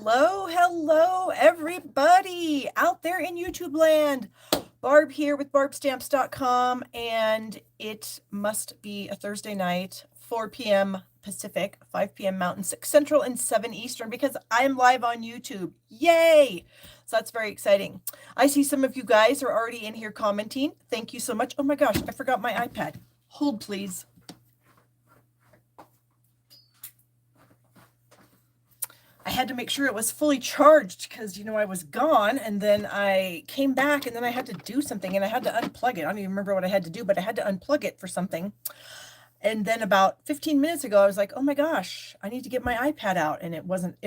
Hello, everybody out there in YouTube land. Barb here with barbstamps.com, and it must be a Thursday night, 4 p.m. Pacific, 5 p.m. Mountain, 6 Central, and 7 Eastern, because I'm live on YouTube. Yay! So that's very exciting. I see some of you guys are already in here commenting. Thank you so much. Oh my gosh, I forgot my iPad. Hold, please. I had to make sure it was fully charged because, I was gone, and then I came back, and then I had to do something, and I had to unplug it. I don't even remember what I had to do, but I had to unplug it for something. And then about 15 minutes ago, I was like, oh my gosh, I need to get my iPad out. And it wasn't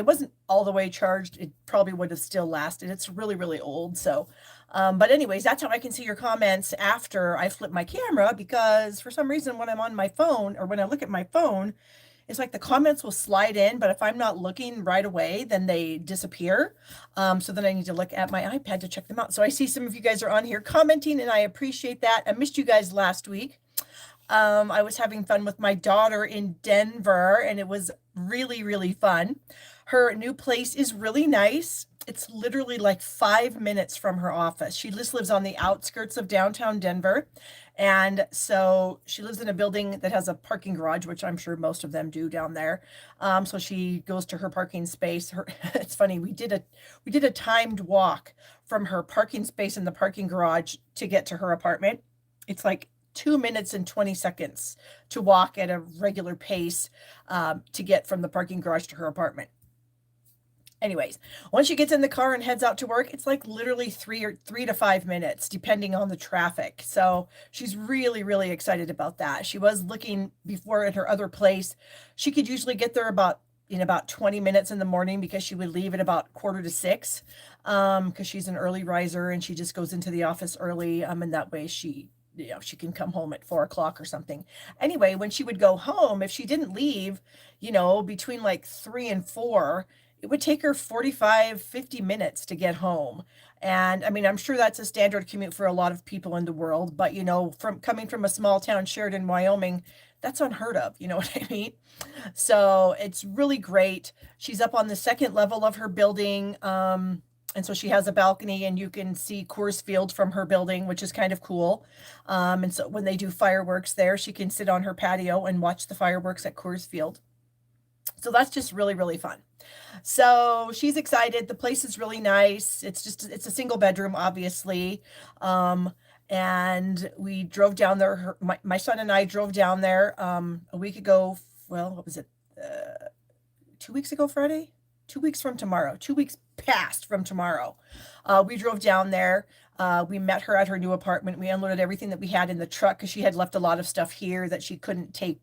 all the way charged. It probably would have still lasted. It's really, really old. So, but anyways, that's how I can see your comments after I flip my camera, because for some reason, when I'm on my phone, or when I look at my phone, it's like the comments will slide in, but if I'm not looking right away, then they disappear. So then I need to look at my iPad to check them out. So I see some of you guys are on here commenting, and I appreciate that. I missed you guys last week. I was having fun with my daughter in Denver, and it was really, really fun. Her new place is really nice. It's literally like 5 minutes from her office. She just lives on the outskirts of downtown Denver. And so she lives in a building that has a parking garage, which I'm sure most of them do down there. So she goes to her parking space. It's funny, we did a timed walk from her parking space in the parking garage to get to her apartment. It's like 2 minutes and 20 seconds to walk at a regular pace to get from the parking garage to her apartment. Anyways, once she gets in the car and heads out to work, it's like literally 3 to 5 minutes, depending on the traffic. So she's really, really excited about that. She was looking before at her other place. She could usually get there in about 20 minutes in the morning, because she would leave at about 5:45, because she's an early riser and she just goes into the office early. And that way she can come home at 4 o'clock or something. Anyway, when she would go home, if she didn't leave, between like 3 and 4, it would take her 45, 50 minutes to get home. And I mean, I'm sure that's a standard commute for a lot of people in the world, but from coming from a small town, Sheridan, Wyoming, that's unheard of. You know what I mean? So it's really great. She's up on the second level of her building. And so she has a balcony, and you can see Coors Field from her building, which is kind of cool. And so when they do fireworks there, she can sit on her patio and watch the fireworks at Coors Field. So that's just really, really fun. So she's excited. The place is really nice. It's a single bedroom, obviously. And we drove down there. My son and I drove down there a week ago. Well, what was it? 2 weeks ago, Friday? 2 weeks from tomorrow. 2 weeks past from tomorrow. We drove down there. We met her at her new apartment. We unloaded everything that we had in the truck, because she had left a lot of stuff here that she couldn't take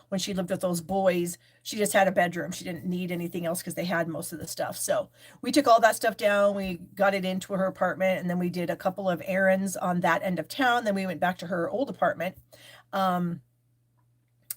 when she lived with those boys. She just had a bedroom. She didn't need anything else because they had most of the stuff. So we took all that stuff down. We got it into her apartment, and then we did a couple of errands on that end of town. Then we went back to her old apartment.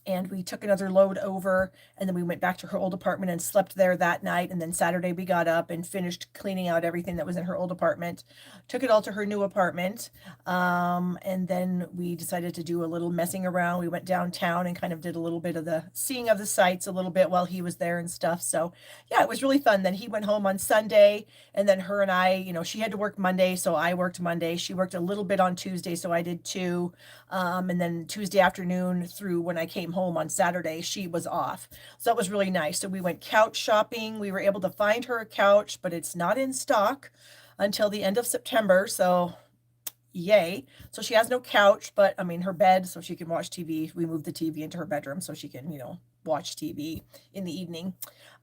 And we took another load over, and then we went back to her old apartment and slept there that night. And then Saturday we got up and finished cleaning out everything that was in her old apartment, took it all to her new apartment. And then we decided to do a little messing around. We went downtown and kind of did a little bit of the seeing of the sights a little bit while he was there and stuff. So yeah, it was really fun. Then he went home on Sunday, and then her and I, she had to work Monday, so I worked Monday. She worked a little bit on Tuesday, so I did too. And then Tuesday afternoon through when I came home on Saturday, she was off. So it was really nice. So we went couch shopping. We were able to find her a couch, but it's not in stock until the end of September. So yay. So she has no couch, but I mean her bed, so she can watch TV. We moved the TV into her bedroom so she can, watch TV in the evening.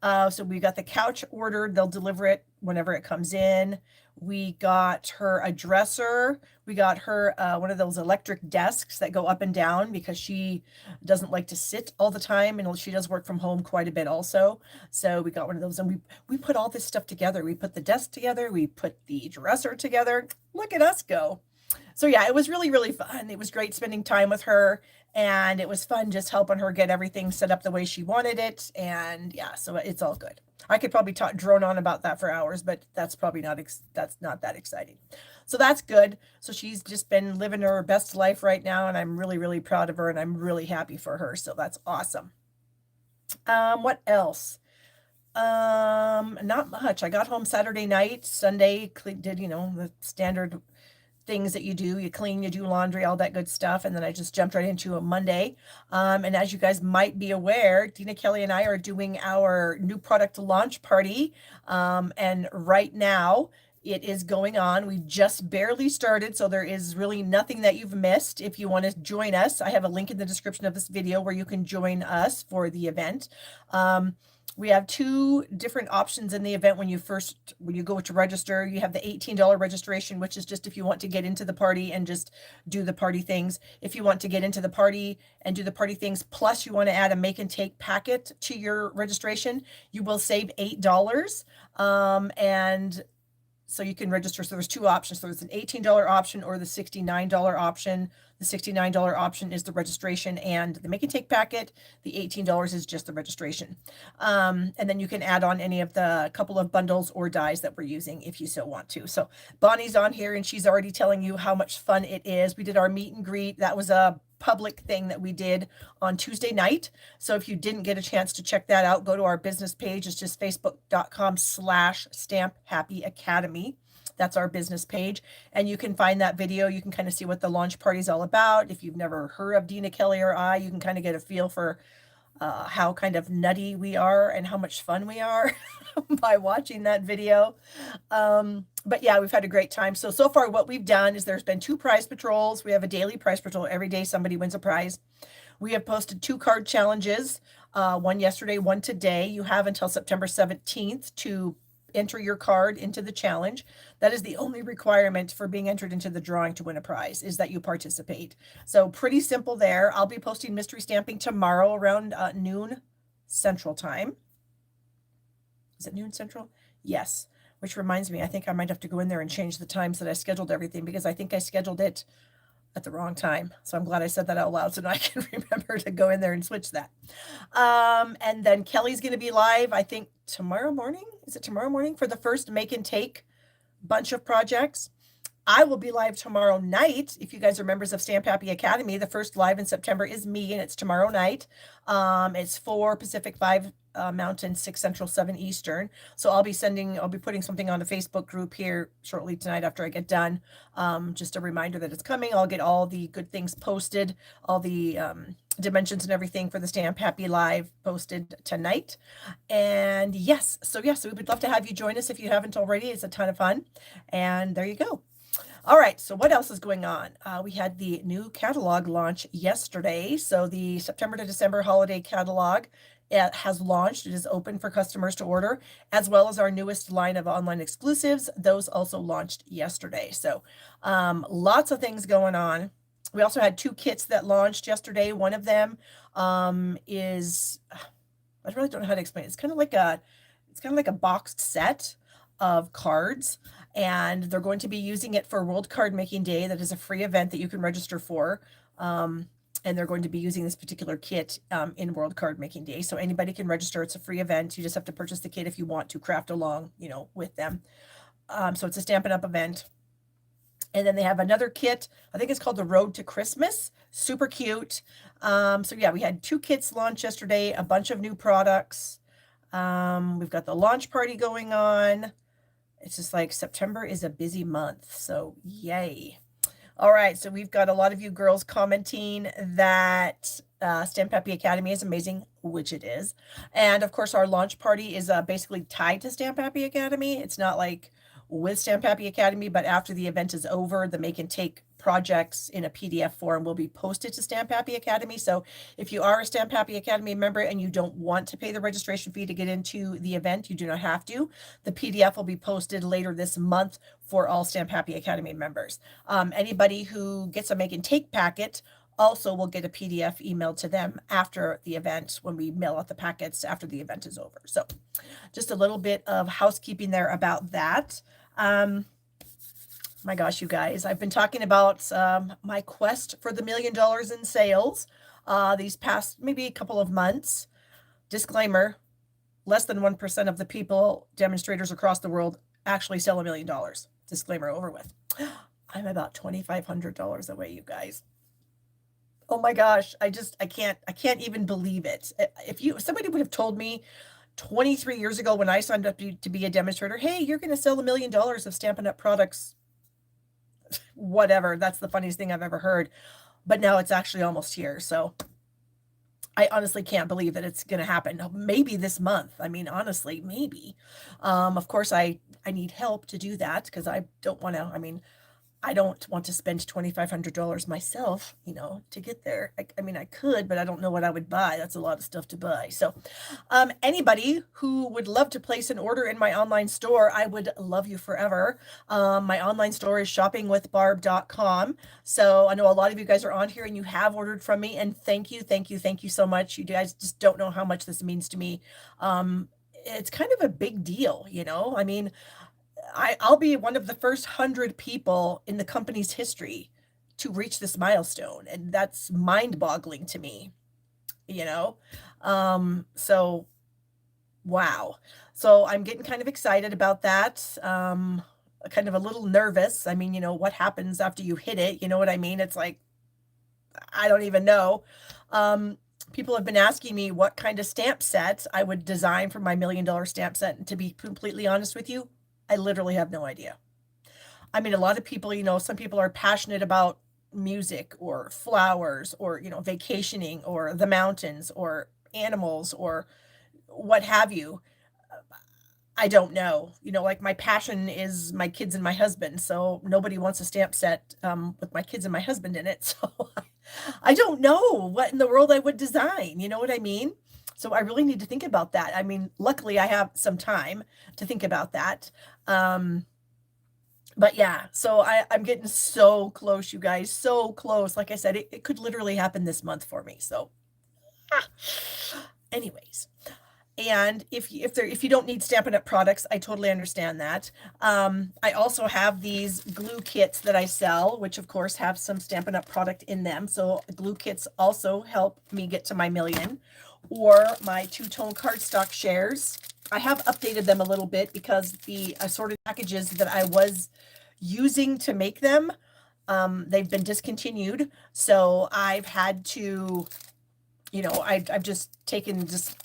So we got the couch ordered. They'll deliver it whenever it comes in. We got her a dresser. We got her one of those electric desks that go up and down, because she doesn't like to sit all the time, and she does work from home quite a bit also. So we got one of those, and we put all this stuff together. We put the desk together. We put the dresser together. Look at us go. So yeah, it was really, really fun. It was great spending time with her, and it was fun just helping her get everything set up the way she wanted it. And yeah, so it's all good. I could probably drone on about that for hours, but that's probably that's not that exciting. So that's good. So she's just been living her best life right now, and I'm really, really proud of her, and I'm really happy for her. So that's awesome. What else? Not much. I got home Saturday night, Sunday, did, the standard things that you do. You clean, you do laundry, all that good stuff. And then I just jumped right into a Monday. And as you guys might be aware, Dina Kelly and I are doing our new product launch party. And right now it is going on. We just barely started, so there is really nothing that you've missed. If you want to join us, I have a link in the description of this video where you can join us for the event. We have two different options in the event. When you go to register, you have the $18 registration, which is just if you want to get into the party and just do the party things. If you want to get into the party and do the party things, plus you want to add a make and take packet to your registration, you will save $8. And so you can register. So there's two options. So there's an $18 option or the $69 option. The $69 option is the registration and the make and take packet. The $18 is just the registration. And then you can add on any of the couple of bundles or dies that we're using if you so want to. So Bonnie's on here and she's already telling you how much fun it is. We did our meet and greet. That was a public thing that we did on Tuesday night. So if you didn't get a chance to check that out, go to our business page. It's just facebook.com/Stamp Happy Academy. That's our business page. And you can find that video. You can kind of see what the launch party is all about. If you've never heard of Dina Kelly or I, you can kind of get a feel for how kind of nutty we are and how much fun we are by watching that video. But yeah, we've had a great time. So far what we've done is there's been 2 prize patrols. We have a daily prize patrol. Every day somebody wins a prize. We have posted 2 card challenges, one yesterday, one today. You have until September 17th to enter your card into the challenge. That is the only requirement for being entered into the drawing to win a prize, is that you participate. So pretty simple there. I'll be posting mystery stamping tomorrow around noon Central Time. Is it noon Central? Yes. Which reminds me, I think I might have to go in there and change the times that I scheduled everything, because I think I scheduled it at the wrong time. So I'm glad I said that out loud so now I can remember to go in there and switch that. And then Kelly's going to be live, I think tomorrow morning. Is it tomorrow morning for the first make and take bunch of projects? I will be live tomorrow night. If you guys are members of Stamp Happy Academy, the first live in September is me, and it's tomorrow night. It's 4 Pacific, 5 Mountain, 6 Central, 7 Eastern. So I'll be putting something on the Facebook group here shortly tonight after I get done. Just a reminder that it's coming. I'll get all the good things posted, all the dimensions and everything for the Stamp Happy Live posted tonight. And yes, so we would love to have you join us if you haven't already. It's a ton of fun. And there you go. All right, so what else is going on? We had the new catalog launch yesterday. So the September to December holiday catalog has launched. It is open for customers to order, as well as our newest line of online exclusives. Those also launched yesterday. So lots of things going on. We also had 2 kits that launched yesterday. One of them is, I really don't know how to explain it. It's kind of like a boxed set of cards, and they're going to be using it for World Card Making Day. That is a free event that you can register for. And they're going to be using this particular kit in World Card Making Day. So anybody can register. It's a free event. You just have to purchase the kit if you want to craft along, with them. So it's a Stampin' Up! Event. And then they have another kit. I think it's called the Road to Christmas. Super cute. So yeah, we had 2 kits launch yesterday, a bunch of new products. We've got the launch party going on. It's just like September is a busy month. So yay. All right. So we've got a lot of you girls commenting that Stamp Happy Academy is amazing, which it is. And of course, our launch party is basically tied to Stamp Happy Academy. It's not like with Stamp Happy Academy, but after the event is over, the make and take projects in a PDF form will be posted to Stamp Happy Academy. So if you are a Stamp Happy Academy member and you don't want to pay the registration fee to get into the event, you do not have to. The PDF will be posted later this month for all Stamp Happy Academy members. Anybody who gets a make and take packet also will get a PDF emailed to them after the event, when we mail out the packets after the event is over. So just a little bit of housekeeping there about that. My gosh, you guys, I've been talking about my quest for the $1 million in sales these past maybe a couple of months. Disclaimer, less than 1% of the people, demonstrators across the world, actually sell $1 million. Disclaimer over with. I'm about $2,500 away, you guys. Oh my gosh, I can't even believe it. If somebody would have told me 23 years ago when I signed up to be a demonstrator, hey, you're going to sell $1 million of Stampin' Up! Products. Whatever. That's the funniest thing I've ever heard. But now it's actually almost here. So I honestly can't believe that it's going to happen. Maybe this month. I mean, honestly, maybe. Of course, I need help to do that because I don't want to. I mean, I don't want to spend $2,500 myself, to get there. I mean, I could, but I don't know what I would buy. That's a lot of stuff to buy. So, anybody who would love to place an order in my online store, I would love you forever. My online store is shoppingwithbarb.com. So I know a lot of you guys are on here and you have ordered from me, and thank you, thank you, thank you so much. You guys just don't know how much this means to me. It's kind of a big deal, I mean, I'll be one of the first 100 people in the company's history to reach this milestone, and that's mind-boggling to me, so wow. So I'm getting kind of excited about that. Kind of a little nervous. I mean, what happens after you hit it? You know what I mean? It's like, I don't even know. People have been asking me what kind of stamp sets I would design for my $1 million stamp set. And to be completely honest with you, I literally have no idea. I mean, a lot of people, some people are passionate about music or flowers or, vacationing or the mountains or animals or what have you. I don't know. Like my passion is my kids and my husband. So nobody wants a stamp set with my kids and my husband in it. So I don't know what in the world I would design. You know what I mean? So I really need to think about that. I mean, luckily I have some time to think about that. But yeah, so I'm getting so close, you guys, so close. Like I said, it could literally happen this month for me. So anyways, and if you don't need Stampin' Up! Products, I totally understand that. I also have these glue kits that I sell, which of course have some Stampin' Up! Product in them. So glue kits also help me get to my million. Or my two-tone cardstock shares. I have updated them a little bit because the assorted packages that I was using to make them, they've been discontinued. So I've had to, I've just taken just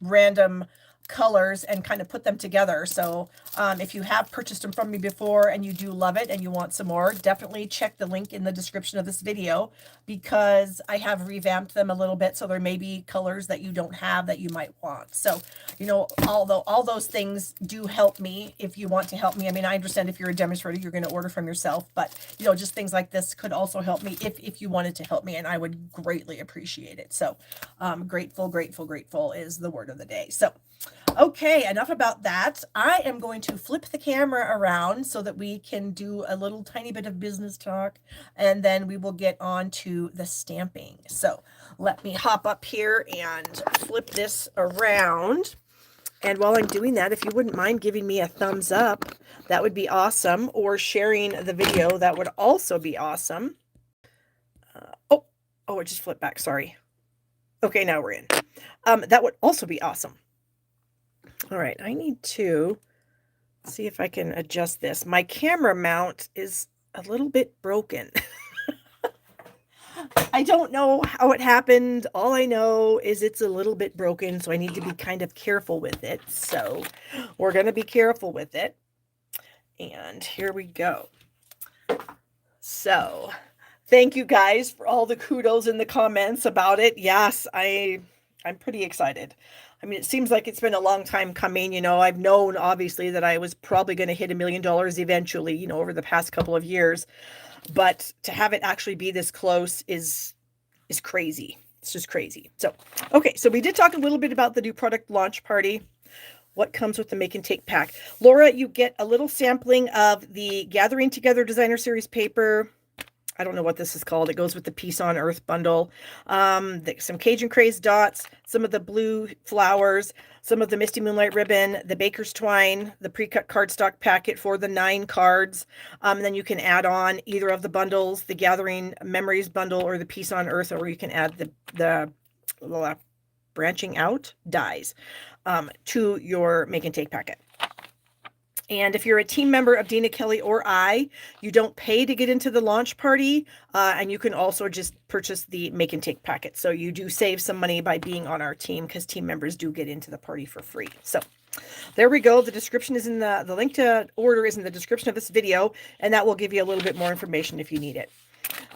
random colors and kind of put them together. So if you have purchased them from me before and you do love it and you want some more, definitely check the link in the description of this video because I have revamped them a little bit. So there may be colors that you don't have that you might want. So, although all those things do help me if you want to help me. I mean, I understand if you're a demonstrator, you're going to order from yourself, but just things like this could also help me if you wanted to help me, and I would greatly appreciate it. So grateful, grateful, grateful is the word of the day. So okay, enough about that. I am going to flip the camera around so that we can do a little tiny bit of business talk, and then we will get on to the stamping. So let me hop up here and flip this around. And while I'm doing that, if you wouldn't mind giving me a thumbs up, that would be awesome. Or sharing the video, that would also be awesome. It just flipped back, sorry. Okay, now we're in. That would also be awesome. All right, I need to see if I can adjust this. My camera mount is a little bit broken. I don't know how it happened. All I know is it's a little bit broken, so I need to be kind of careful with it. So we're going to be careful with it. And here we go. So thank you guys for all the kudos in the comments about it. Yes, I'm pretty excited. I mean, it seems like it's been a long time coming. I've known obviously that I was probably going to hit $1 million eventually, over the past couple of years, but to have it actually be this close is crazy. It's just crazy. So, okay. So we did talk a little bit about the new product launch party. What comes with the make and take pack? Laura, you get a little sampling of the Gathering Together Designer Series paper. I don't know what this is called. It goes with the Peace on Earth bundle. Some Cajun Craze dots, some of the blue flowers, some of the Misty Moonlight ribbon, the Baker's Twine, the pre-cut cardstock packet for the 9 cards. And then you can add on either of the bundles, the Gathering Memories bundle or the Peace on Earth, or you can add the branching out dies to your make and take packet. And if you're a team member of Dina Kelly or I, you don't pay to get into the launch party. And you can also just purchase the make and take packet. So you do save some money by being on our team, because team members do get into the party for free. So there we go. The description is in the link to order is in the description of this video, and that will give you a little bit more information if you need it.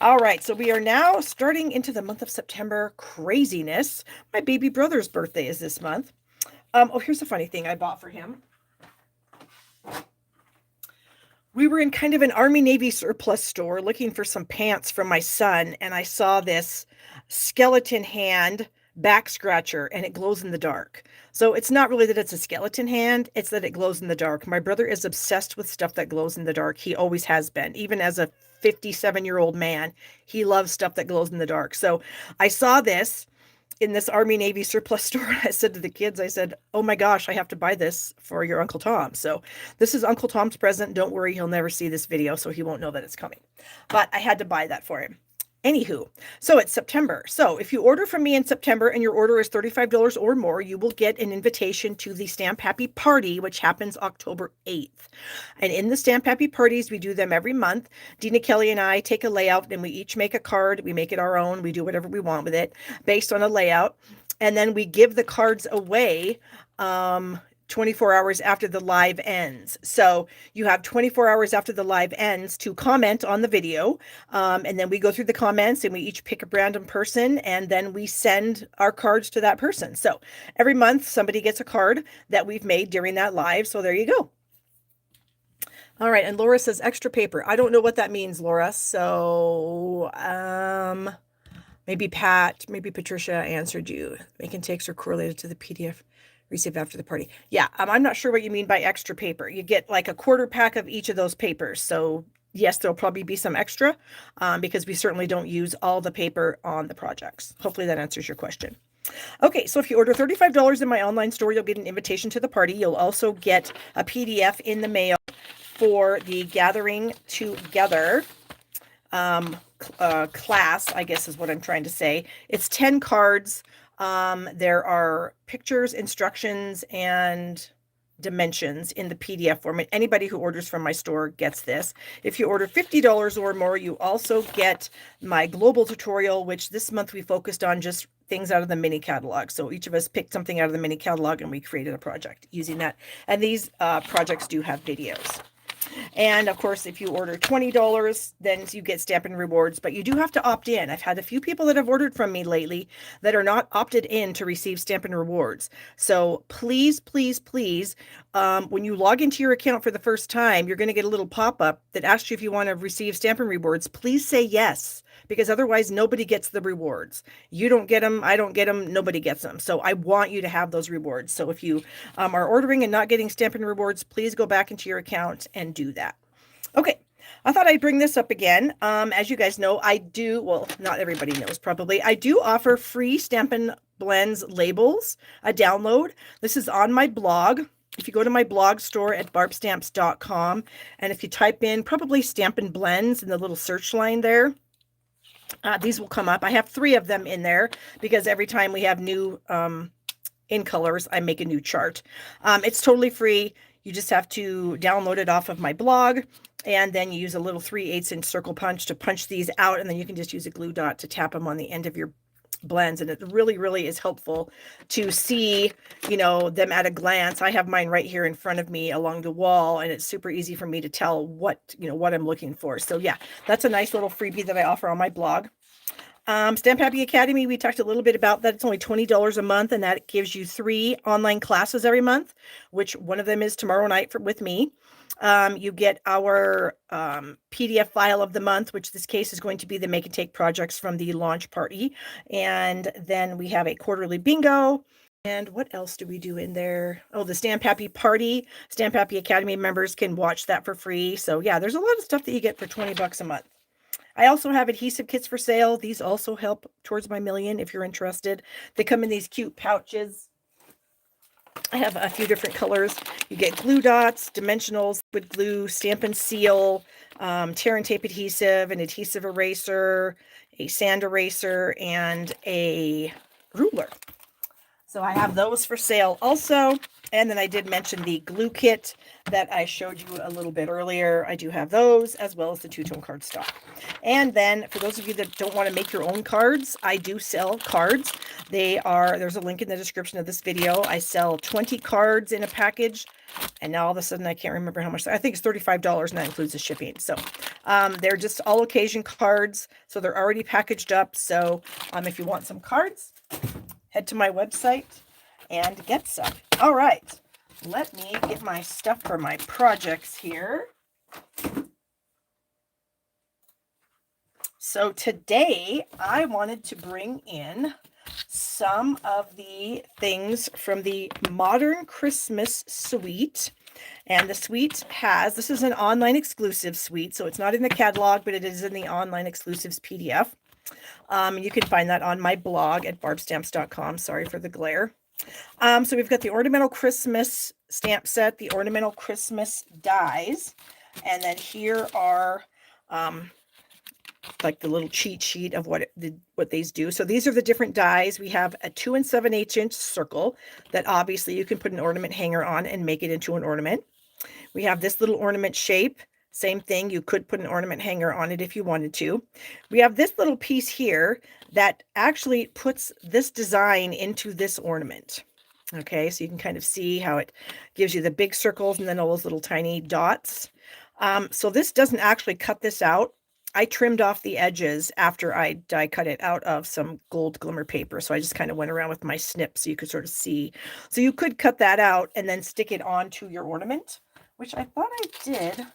All right, so we are now starting into the month of September craziness. My baby brother's birthday is this month. Oh, here's a funny thing I bought for him. We were in kind of an Army Navy surplus store looking for some pants for my son, and I saw this skeleton hand back scratcher, and it glows in the dark. So it's not really that it's a skeleton hand, it's that it glows in the dark. My brother is obsessed with stuff that glows in the dark. He always has been. Even as a 57-year-old man, he loves stuff that glows in the dark. So I saw this in this Army Navy surplus store. I said to the kids, I said, oh my gosh, I have to buy this for your Uncle Tom. So this is Uncle Tom's present. Don't worry, he'll never see this video, so he won't know that it's coming. But I had to buy that for him. Anywho, so it's September. So if you order from me in September and your order is $35 or more, you will get an invitation to the Stamp Happy Party, which happens October 8th. And in the Stamp Happy Parties, we do them every month. Dina Kelly and I take a layout, and we each make a card. We make it our own. We do whatever we want with it based on a layout. And then we give the cards away 24 hours after the live ends. So you have 24 hours after the live ends to comment on the video. And then we go through the comments, and we each pick a random person, and then we send our cards to that person. So every month somebody gets a card that we've made during that live. So there you go. All right. And Laura says extra paper. I don't know what that means, Laura. So, maybe Patricia answered you. Make and takes are correlated to the PDF received after the party. Yeah, I'm not sure what you mean by extra paper. You get like a quarter pack of each of those papers. So yes, there'll probably be some extra because we certainly don't use all the paper on the projects. Hopefully that answers your question. Okay, so if you order $35 in my online store, you'll get an invitation to the party. You'll also get a PDF in the mail for the Gathering Together class, I guess is what I'm trying to say. It's 10 cards. There are pictures, instructions, and dimensions in the PDF format. Anybody who orders from my store gets this. If you order $50 or more, you also get my global tutorial, which this month we focused on just things out of the mini catalog. So each of us picked something out of the mini catalog, and we created a project using that. And these projects do have videos. And of course, if you order $20, then you get Stampin' Rewards, but you do have to opt in. I've had a few people that have ordered from me lately that are not opted in to receive Stampin' Rewards. So please, please, please, when you log into your account for the first time, you're going to get a little pop-up that asks you if you want to receive Stampin' Rewards. Please say yes, because otherwise nobody gets the rewards. You don't get them, I don't get them, nobody gets them. So I want you to have those rewards. So if you are ordering and not getting Stampin' Rewards, please go back into your account and do that. Okay, I thought I'd bring this up again. As you guys know, I do, well, not everybody knows probably, I do offer free Stampin' Blends labels, a download. This is on my blog. If you go to my blog store at barbstamps.com, and if you type in probably Stampin' Blends in the little search line there, these will come up. I have 3 of them in there because every time we have new in colors, I make a new chart. It's totally free. You just have to download it off of my blog, and then you use a little 3/8 inch circle punch to punch these out, and then you can just use a glue dot to tap them on the end of your blends. And it really, really is helpful to see, you know, them at a glance. I have mine right here in front of me along the wall, and it's super easy for me to tell what, you know, what I'm looking for. So yeah, that's a nice little freebie that I offer on my blog. Stamp Happy Academy, we talked a little bit about that. It's only $20 a month, and that gives you 3 online classes every month, which one of them is tomorrow night with me. You get our PDF file of the month, which this case is going to be the make and take projects from the launch party. And then we have a quarterly bingo. And what else do we do in there? Oh, the Stamp Happy Party. Stamp Happy Academy members can watch that for free. So yeah, there's a lot of stuff that you get for $20 a month. I also have adhesive kits for sale. These also help towards my million if you're interested. They come in these cute pouches. I have a few different colors. You get glue dots, dimensionals, liquid glue, Stampin' Seal, tear and tape adhesive, an adhesive eraser, a sand eraser, and a ruler. So I have those for sale also. And then I did mention the glue kit that I showed you a little bit earlier. I do have those, as well as the two-tone cardstock. And then for those of you that don't want to make your own cards, I do sell cards. There's a link in the description of this video. I sell 20 cards in a package. And now all of a sudden, I can't remember how much. I think it's $35, and that includes the shipping. So they're just all occasion cards. So they're already packaged up. So if you want some cards, head to my website and get some. All right, let me get my stuff for my projects here. So today I wanted to bring in some of the things from the Modern Christmas Suite. And the suite this is an online exclusive suite, so it's not in the catalog, but it is in the online exclusives PDF. You can find that on my blog at barbstamps.com. Sorry for the glare. So we've got the Ornamental Christmas stamp set, the Ornamental Christmas dies, and then here are like the little cheat sheet of what these do. So these are the different dies. We have a 2 7/8 inch circle that obviously you can put an ornament hanger on and make it into an ornament. We have this little ornament shape. Same thing. You could put an ornament hanger on it if you wanted to. We have this little piece here that actually puts this design into this ornament. Okay, so you can kind of see how it gives you the big circles and then all those little tiny dots. So this doesn't actually cut this out. I trimmed off the edges after I die cut it out of some gold glimmer paper. So I just kind of went around with my snip so you could sort of see. So you could cut that out and then stick it onto your ornament, which I thought I did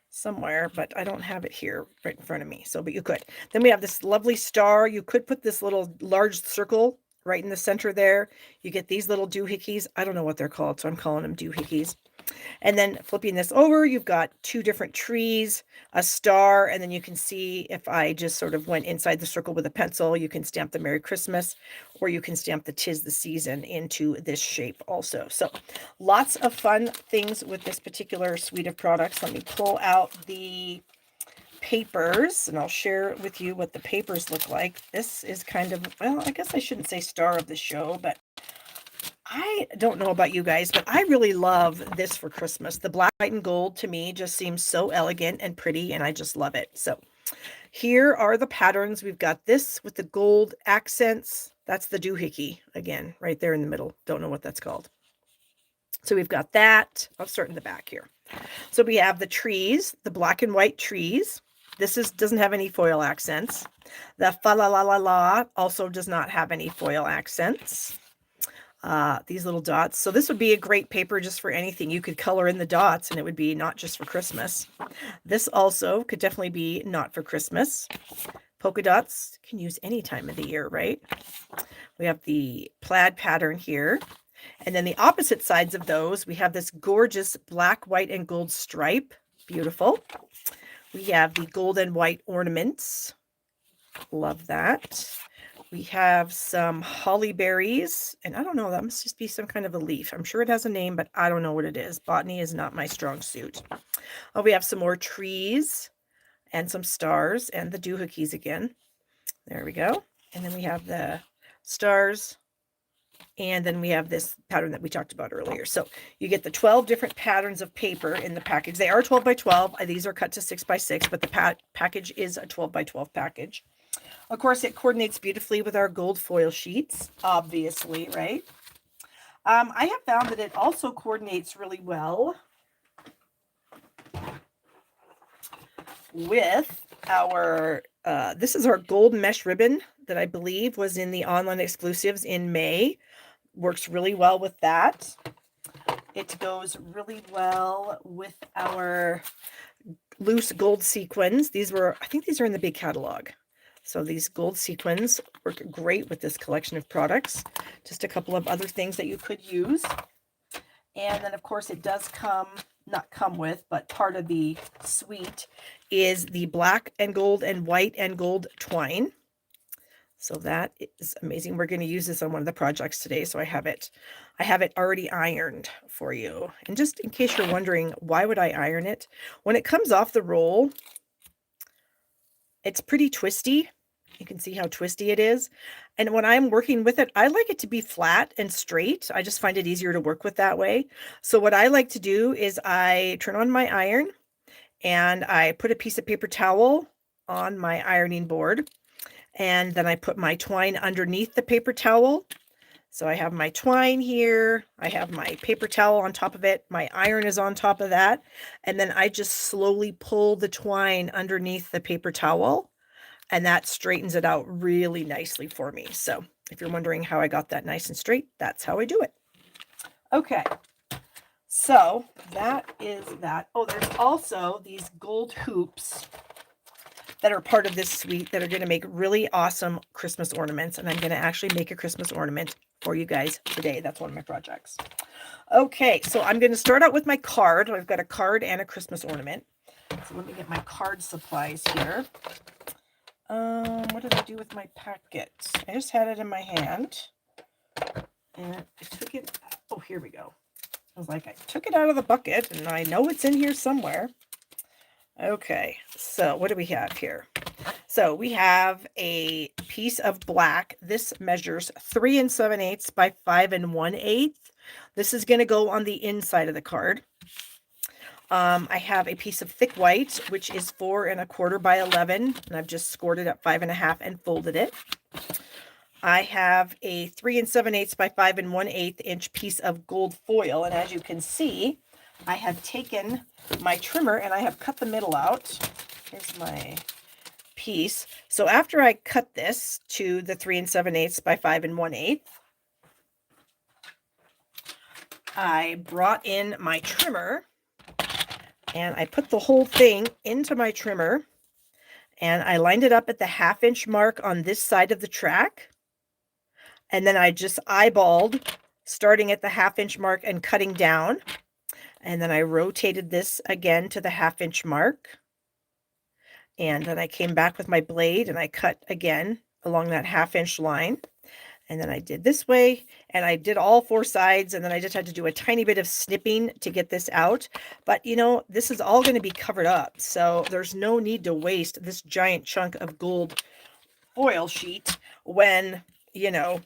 somewhere, but I don't have it here right in front of me. So, but you could. Then we have this lovely star. You could put this little large circle right in the center there. You get these little doohickeys. I don't know what they're called, so I'm calling them doohickeys. And then flipping this over, you've got two different trees, a star, and then you can see if I just sort of went inside the circle with a pencil, you can stamp the Merry Christmas, or you can stamp the 'Tis the Season into this shape also. So lots of fun things with this particular suite of products. Let me pull out the papers and I'll share with you what the papers look like. This is kind of, well, I guess I shouldn't say star of the show, but I don't know about you guys, but I really love this for Christmas. The black, white, and gold to me just seems so elegant and pretty, and I just love it. So here are the patterns. We've got this with the gold accents. That's the doohickey again, right there in the middle. Don't know what that's called. So we've got that. I'll start in the back here. So we have the trees, the black and white trees. This doesn't have any foil accents. The fa la la la la also does not have any foil accents. These little dots. So this would be a great paper just for anything. You could color in the dots and it would be not just for Christmas. This also could definitely be not for Christmas. Polka dots can use any time of the year, right? We have the plaid pattern here. And then the opposite sides of those, we have this gorgeous black, white, and gold stripe. Beautiful. We have the gold and white ornaments. Love that. We have some holly berries, and I don't know, that must just be some kind of a leaf. I'm sure it has a name, but I don't know what it is. Botany is not my strong suit. Oh, we have some more trees and some stars and the doohickeys again. There we go. And then we have the stars, and then we have this pattern that we talked about earlier. So you get the 12 different patterns of paper in the package. They are 12 by 12. These are cut to 6 by 6, but the package is a 12 by 12 package. Of course, it coordinates beautifully with our gold foil sheets, obviously, right? I have found that it also coordinates really well with our, this is our gold mesh ribbon that I believe was in the online exclusives in May. Works really well with that. It goes really well with our loose gold sequins. I think these are in the big catalog. So these gold sequins work great with this collection of products. Just a couple of other things that you could use. And then, of course, it does not come with, but part of the suite is the black and gold and white and gold twine. So that is amazing. We're going to use this on one of the projects today. So I have it already ironed for you. And just in case you're wondering, why would I iron it? When it comes off the roll, it's pretty twisty. You can see how twisty it is. And when I'm working with it, I like it to be flat and straight. I just find it easier to work with that way. So what I like to do is I turn on my iron and I put a piece of paper towel on my ironing board. And then I put my twine underneath the paper towel. So I have my twine here, I have my paper towel on top of it, my iron is on top of that, and then I just slowly pull the twine underneath the paper towel, and that straightens it out really nicely for me. So if you're wondering how I got that nice and straight, that's how I do it. Okay, so that is that. Oh, there's also these gold hoops that are part of this suite that are going to make really awesome Christmas ornaments, and I'm going to actually make a Christmas ornament for you guys today. That's one of my projects. Okay, so I'm going to start out with my card. I've got a card and a Christmas ornament. So let me get my card supplies here. What did I do with my packet? I just had it in my hand, and I took it. Oh, here we go. I was like, I took it out of the bucket, and I know it's in here somewhere. Okay, so what do we have here? So we have a piece of black. This measures 3 7/8 by 5 1/8. This is going to go on the inside of the card. I have a piece of thick white, which is 4 1/4 by 11, and I've just scored it at 5 1/2 and folded it. I have a 3 7/8 by 5 1/8 inch piece of gold foil, and as you can see, I have taken my trimmer and I have cut the middle out. Here's my piece. So after I cut this to the 3 7/8 by 5 1/8, I brought in my trimmer and I put the whole thing into my trimmer and I lined it up at the 1/2 inch mark on this side of the track. And then I just eyeballed starting at the 1/2 inch mark and cutting down. And then I rotated this again to the 1/2 inch mark. And then I came back with my blade and I cut again along that 1/2 inch line. And then I did this way and I did all 4 sides. And then I just had to do a tiny bit of snipping to get this out. But you know, this is all going to be covered up. So there's no need to waste this giant chunk of gold foil sheet when, you know,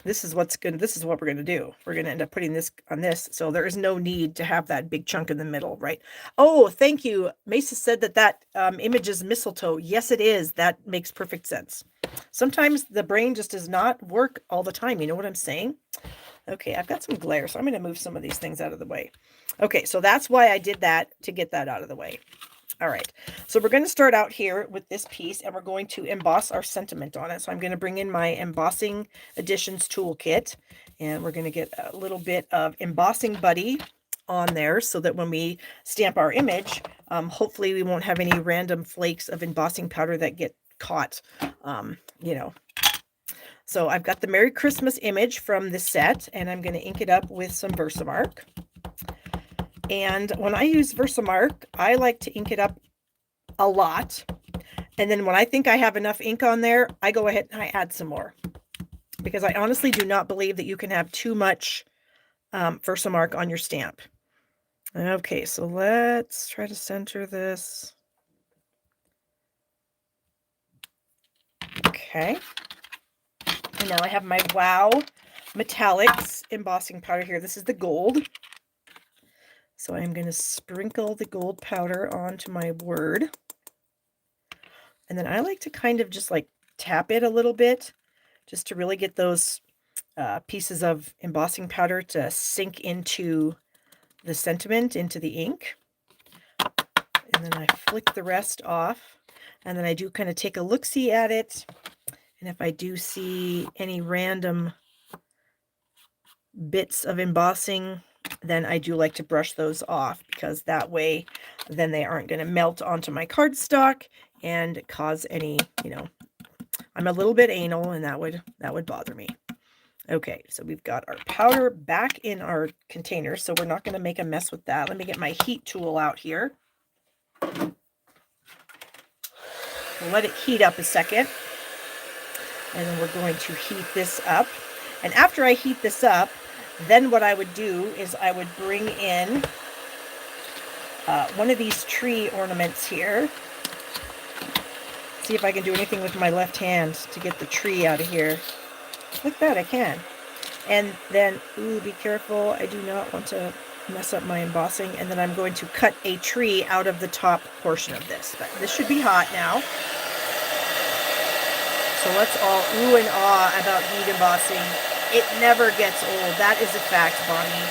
this is what we're going to do. We're going to end up putting this on this. So there is no need to have that big chunk in the middle, right? Oh, thank you. Mesa said that image is mistletoe. Yes, it is. That makes perfect sense. Sometimes the brain just does not work all the time. You know what I'm saying? Okay, I've got some glare, so I'm going to move some of these things out of the way. Okay, so that's why I did that, to get that out of the way. All right, so we're going to start out here with this piece and we're going to emboss our sentiment on it. So I'm going to bring in my Embossing Additions toolkit and we're going to get a little bit of Embossing Buddy on there so that when we stamp our image, hopefully we won't have any random flakes of embossing powder that get caught, you know. So I've got the Merry Christmas image from the set and I'm going to ink it up with some Versamark. And when I use Versamark, I like to ink it up a lot. And then when I think I have enough ink on there, I go ahead and I add some more. Because I honestly do not believe that you can have too much Versamark on your stamp. Okay, so let's try to center this. Okay. And now I have my Wow Metallics embossing powder here. This is the gold. So I'm going to sprinkle the gold powder onto my word. And then I like to kind of just like tap it a little bit just to really get those pieces of embossing powder to sink into the sentiment, into the ink. And then I flick the rest off. And then I do kind of take a look-see at it. And if I do see any random bits of embossing, then I do like to brush those off because that way then they aren't going to melt onto my cardstock and cause any, you know, I'm a little bit anal and that would bother me. Okay, so we've got our powder back in our container, so we're not going to make a mess with that. Let me get my heat tool out here. We'll let it heat up a second. And then we're going to heat this up. And after I heat this up, then what I would do is I would bring in one of these tree ornaments here. See if I can do anything with my left hand to get the tree out of here. Like that, I can. And then, ooh, be careful. I do not want to mess up my embossing. And then I'm going to cut a tree out of the top portion of this. But this should be hot now. So let's all ooh and ah about bead embossing. It never gets old. That is a fact, Bonnie.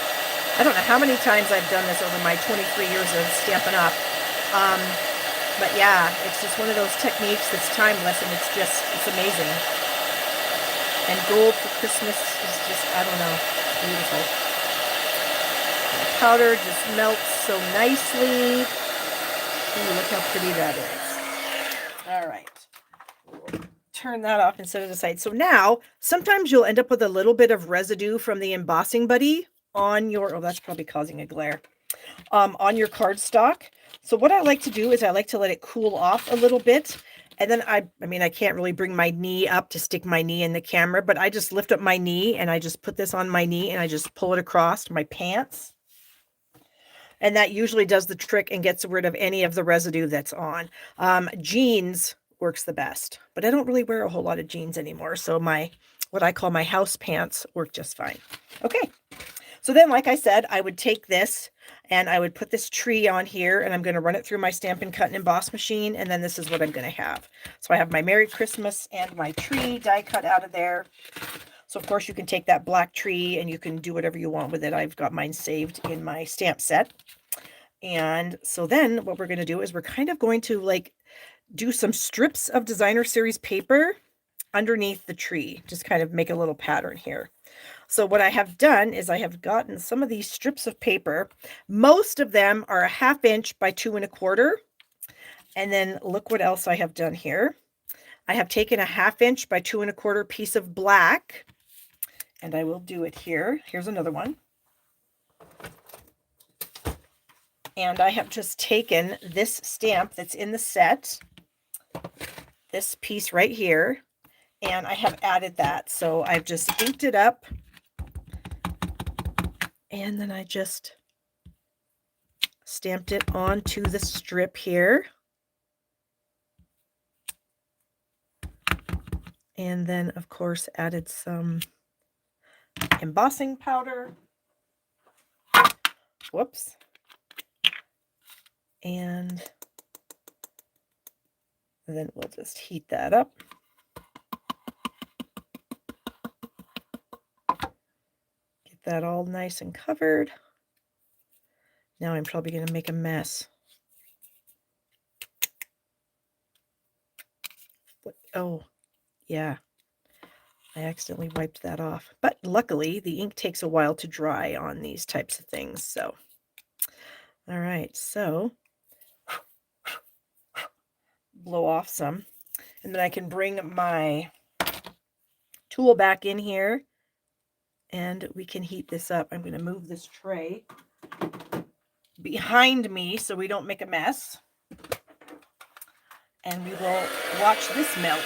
I don't know how many times I've done this over my 23 years of Stampin' Up. But yeah, it's just one of those techniques that's timeless, and it's amazing. And gold for Christmas is just, I don't know, beautiful. The powder just melts so nicely. Ooh, look how pretty that is. All right. Turn that off and set it aside. So now, sometimes you'll end up with a little bit of residue from the embossing buddy on your, oh, that's probably causing a glare, on your cardstock. So what I like to do is I like to let it cool off a little bit. And then I mean, I can't really bring my knee up to stick my knee in the camera, but I just lift up my knee and I just put this on my knee and I just pull it across my pants. And that usually does the trick and gets rid of any of the residue that's on. Jeans works the best, but I don't really wear a whole lot of jeans anymore. So what I call my house pants work just fine. Okay. So then, like I said, I would take this and I would put this tree on here and I'm going to run it through my Stampin' Cut and Emboss machine. And then this is what I'm going to have. So I have my Merry Christmas and my tree die cut out of there. So of course you can take that black tree and you can do whatever you want with it. I've got mine saved in my stamp set. And so then what we're going to do is we're kind of going to like do some strips of designer series paper underneath the tree. Just kind of make a little pattern here. So what I have done is I have gotten some of these strips of paper. Most of them are a 1/2 inch by 2 1/4. And then look what else I have done here. I have taken a 1/2 inch by 2 1/4 piece of black, and I will do it here. Here's another one. And I have just taken this stamp that's in the set, this piece right here, and I have added that. So I've just inked it up. And then I just stamped it onto the strip here. And then, of course, added some embossing powder. Whoops. And then we'll just heat that up. Get that all nice and covered. Now I'm probably going to make a mess. Oh, yeah. I accidentally wiped that off. But luckily, the ink takes a while to dry on these types of things. So, all right. So, blow off some. And then I can bring my tool back in here. And we can heat this up. I'm going to move this tray behind me so we don't make a mess. And we will watch this melt.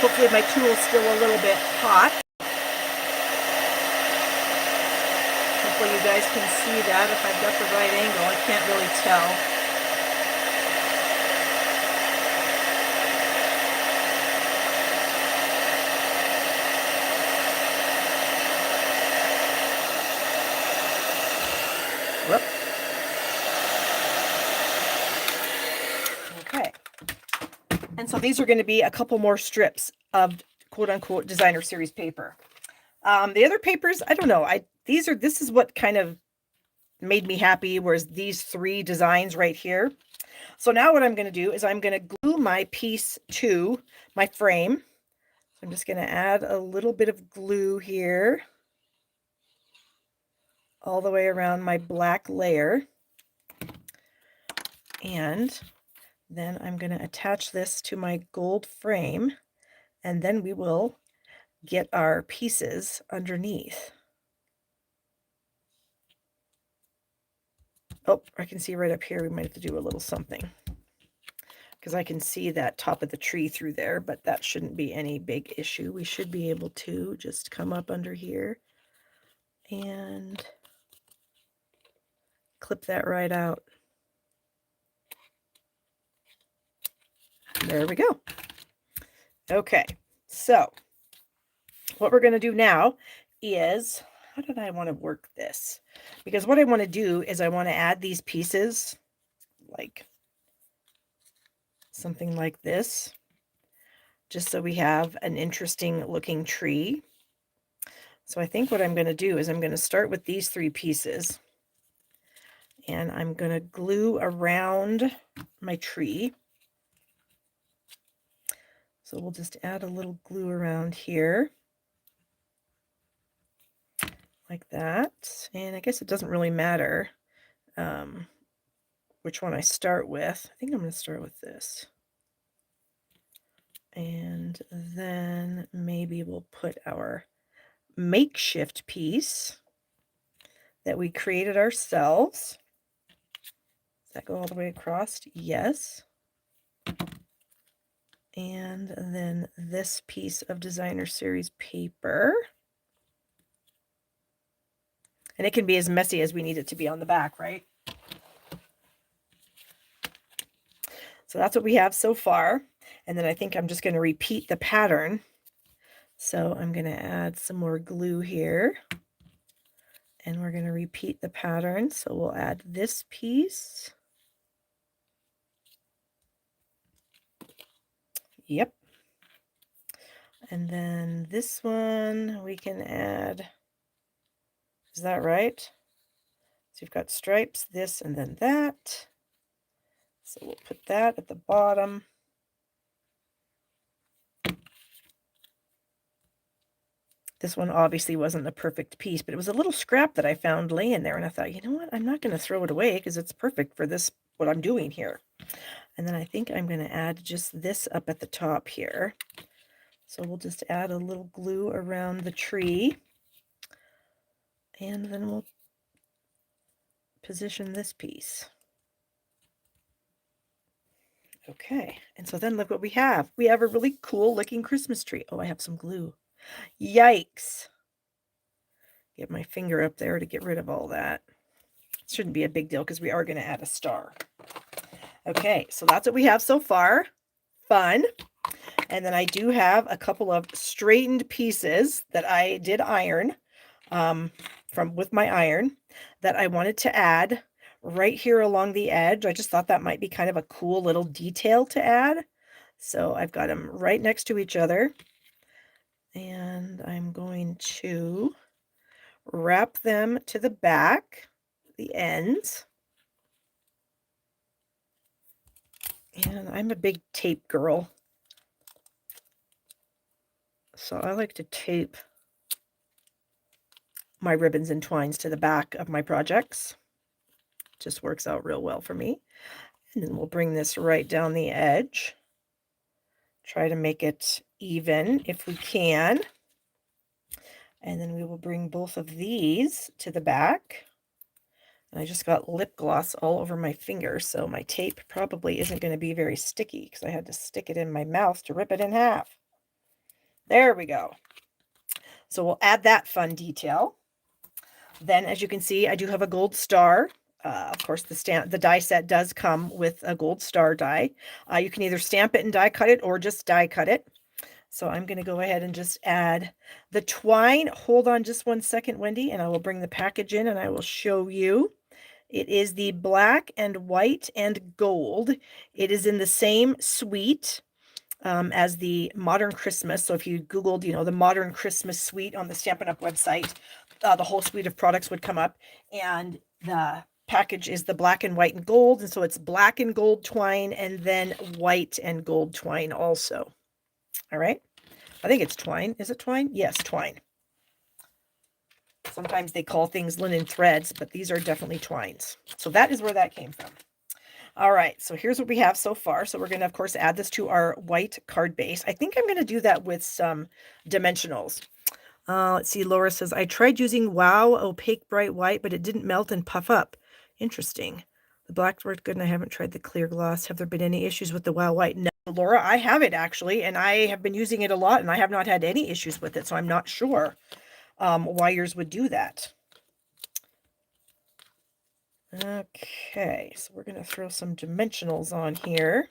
Hopefully my tool is still a little bit hot. Hopefully you guys can see that if I've got the right angle. I can't really tell. Whoop. Okay. And so these are going to be a couple more strips of quote-unquote designer series paper. The other papers, I don't know. This is what kind of made me happy, was these 3 designs right here. So now what I'm going to do is I'm going to glue my piece to my frame. I'm just going to add a little bit of glue here all the way around my black layer. And then I'm going to attach this to my gold frame, and then we will get our pieces underneath. Oh, I can see right up here we might have to do a little something, because I can see that top of the tree through there, but that shouldn't be any big issue. We should be able to just come up under here and clip that right out. There we go. Okay, so what we're going to do now is, how did I want to work this? Because what I want to do is I want to add these pieces, like something like this, just so we have an interesting looking tree. So I think what I'm going to do is I'm going to start with these 3 pieces, and I'm going to glue around my tree. So we'll just add a little glue around here, like that. And I guess it doesn't really matter which one I start with. I think I'm going to start with this. And then maybe we'll put our makeshift piece that we created ourselves. Does that go all the way across? Yes. And then this piece of designer series paper. And it can be as messy as we need it to be on the back, right? So that's what we have so far. And then I think I'm just going to repeat the pattern. So I'm going to add some more glue here. And we're going to repeat the pattern. So we'll add this piece. Yep. And then this one we can add, is that right? So you've got stripes, this, and then that. So we'll put that at the bottom. This one obviously wasn't a perfect piece, but it was a little scrap that I found laying there. And I thought, you know what? I'm not going to throw it away because it's perfect for this, what I'm doing here. And then I think I'm going to add just this up at the top here. So we'll just add a little glue around the tree. And then we'll position this piece. Okay, and so then look what we have. We have a really cool looking Christmas tree. Oh, I have some glue. Yikes. Get my finger up there to get rid of all that. It shouldn't be a big deal because we are going to add a star. Okay, so that's what we have so far. Fun. And then I do have a couple of straightened pieces that I did iron with my iron that I wanted to add right here along the edge. I just thought that might be kind of a cool little detail to add. So I've got them right next to each other. And I'm going to wrap them to the back, the ends. And I'm a big tape girl. So I like to tape my ribbons and twines to the back of my projects. Just works out real well for me. And then we'll bring this right down the edge. Try to make it even if we can. And then we will bring both of these to the back. And I just got lip gloss all over my finger, so my tape probably isn't going to be very sticky because I had to stick it in my mouth to rip it in half. There we go. So we'll add that fun detail. Then, as you can see, I do have a gold star. Of course, the die set does come with a gold star die. You can either stamp it and die cut it or just die cut it. So I'm going to go ahead and just add the twine. Hold on just one second, Wendy, and I will bring the package in and I will show you. It is the black and white and gold. It is in the same suite as the Modern Christmas. So if you Googled, the Modern Christmas suite on the Stampin' Up! Website, the whole suite of products would come up. And the package is the black and white and gold. And so it's black and gold twine and then white and gold twine also. All right. I think it's twine. Is it twine? Yes, twine. Sometimes they call things linen threads, but these are definitely twines. So that is where that came from. All right, so here's what we have so far. So we're going to, of course, add this to our white card base. I think I'm going to do that with some dimensionals. Let's see, Laura says, I tried using Wow Opaque Bright White, but it didn't melt and puff up. Interesting. The black worked good, and I haven't tried the clear gloss. Have there been any issues with the Wow White? No, Laura, I have it actually, and I have been using it a lot, and I have not had any issues with it, so I'm not sure why yours would do that. Okay, so we're going to throw some dimensionals on here.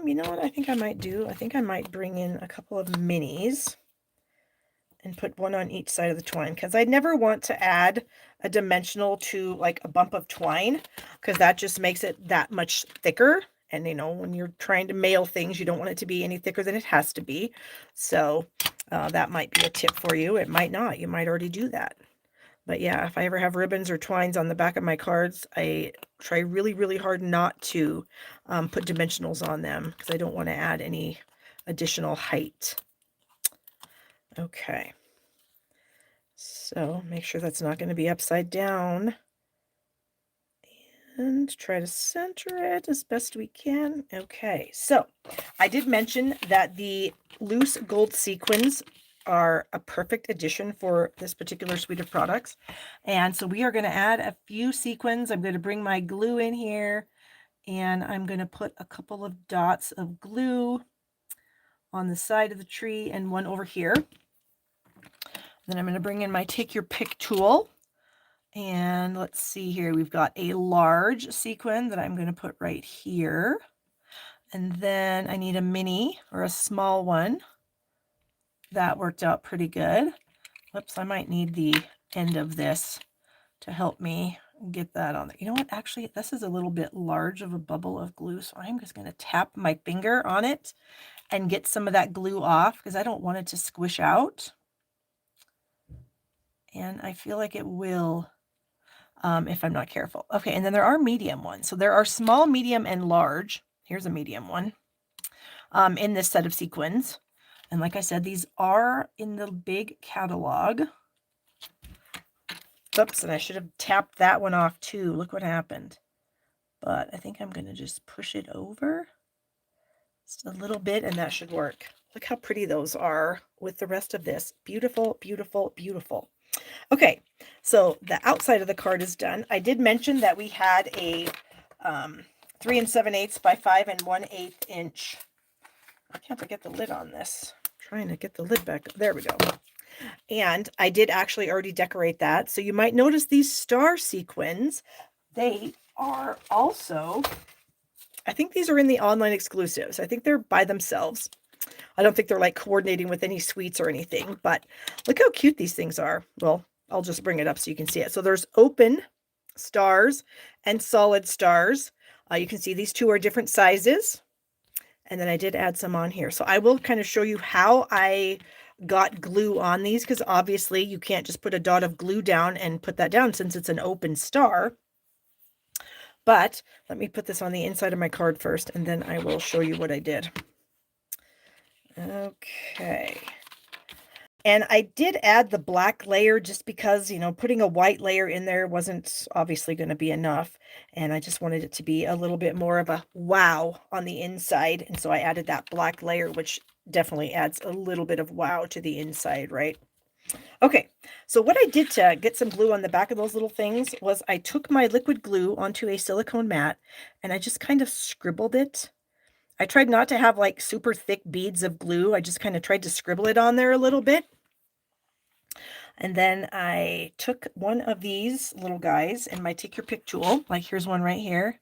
You know what I think I might do? I think I might bring in a couple of minis and put one on each side of the twine, because I never want to add a dimensional to like a bump of twine, because that just makes it that much thicker. And you know, when you're trying to mail things, you don't want it to be any thicker than it has to be. So that might be a tip for you. It might not. You might already do that. But yeah, if I ever have ribbons or twines on the back of my cards, I try really, really hard not to put dimensionals on them, because I don't want to add any additional height. Okay. So make sure that's not going to be upside down. And try to center it as best we can. Okay, so I did mention that the loose gold sequins are a perfect addition for this particular suite of products. And so we are going to add a few sequins. I'm going to bring my glue in here, and I'm going to put a couple of dots of glue on the side of the tree and one over here. Then I'm going to bring in my take your pick tool. And let's see here, we've got a large sequin that I'm going to put right here. And then I need a mini or a small one. That worked out pretty good. Whoops, I might need the end of this to help me get that on there. You know what? Actually, this is a little bit large of a bubble of glue, so I'm just going to tap my finger on it and get some of that glue off, because I don't want it to squish out. And I feel like it will if I'm not careful. Okay, and then there are medium ones. So there are small, medium, and large. Here's a medium one in this set of sequins. And like I said, these are in the big catalog. Oops, and I should have tapped that one off too. Look what happened. But I think I'm going to just push it over just a little bit, and that should work. Look how pretty those are with the rest of this. Beautiful, beautiful, beautiful. Okay, so the outside of the card is done. I did mention that we had a 3 7/8 by 5 1/8 inch. I can't get the lid on this. I'm trying to get the lid back. There we go. And I did actually already decorate that. So you might notice these star sequins. They are also, I think these are in the online exclusives. I think they're by themselves. I don't think they're like coordinating with any suites or anything, but look how cute these things are. Well, I'll just bring it up so you can see it. So there's open stars and solid stars. You can see these two are different sizes. And then I did add some on here. So I will kind of show you how I got glue on these, because obviously you can't just put a dot of glue down and put that down since it's an open star. But let me put this on the inside of my card first, and then I will show you what I did. Okay. And I did add the black layer just because, you know, putting a white layer in there wasn't obviously going to be enough. And I just wanted it to be a little bit more of a wow on the inside. And so I added that black layer, which definitely adds a little bit of wow to the inside, right? Okay, so what I did to get some glue on the back of those little things was I took my liquid glue onto a silicone mat and I just kind of scribbled it. I tried not to have like super thick beads of glue. I just kind of tried to scribble it on there a little bit. And then I took one of these little guys and my take your pick tool, like here's one right here.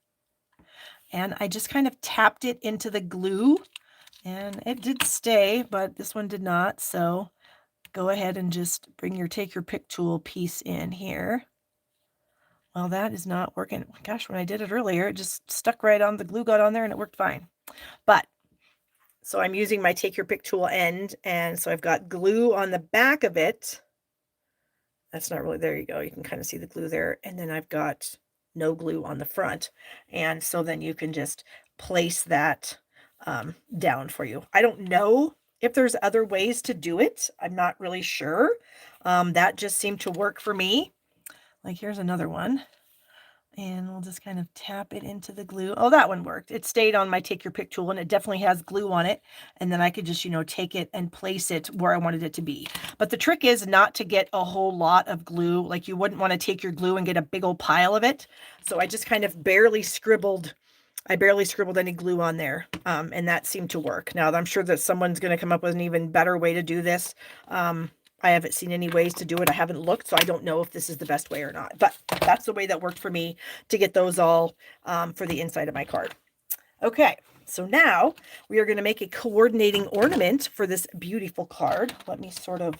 And I just kind of tapped it into the glue, and it did stay, but this one did not. So go ahead and just bring your take your pick tool piece in here. Well, that is not working. Gosh, when I did it earlier, it just stuck right on, the glue got on there and it worked fine. But so I'm using my take your pick tool end, and so I've got glue on the back of it. That's not really, there you go. You can kind of see the glue there. And then I've got no glue on the front. And so then you can just place that down for you. I don't know if there's other ways to do it. I'm not really sure. That just seemed to work for me. Like here's another one. And we'll just kind of tap it into the glue. Oh, that one worked. It stayed on my take your pick tool, and it definitely has glue on it. And then I could just, you know, take it and place it where I wanted it to be. But the trick is not to get a whole lot of glue. Like you wouldn't want to take your glue and get a big old pile of it. So I just kind of barely scribbled any glue on there. And that seemed to work. Now I'm sure that someone's going to come up with an even better way to do this. I haven't seen any ways to do it. I haven't looked, so I don't know if this is the best way or not. But that's the way that worked for me to get those all for the inside of my card. Okay, So now we are going to make a coordinating ornament for this beautiful card. Let me sort of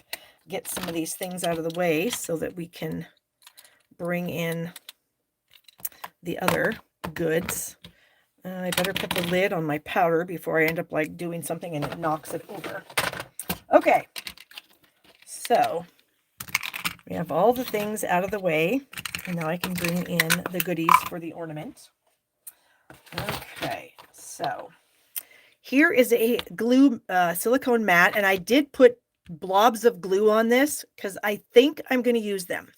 get some of these things out of the way so that we can bring in the other goods. I better put the lid on my powder before I end up like doing something and it knocks it over. Okay, so we have all the things out of the way, and now I can bring in the goodies for the ornament. Okay, so here is a glue silicone mat, and I did put blobs of glue on this because I think I'm going to use them.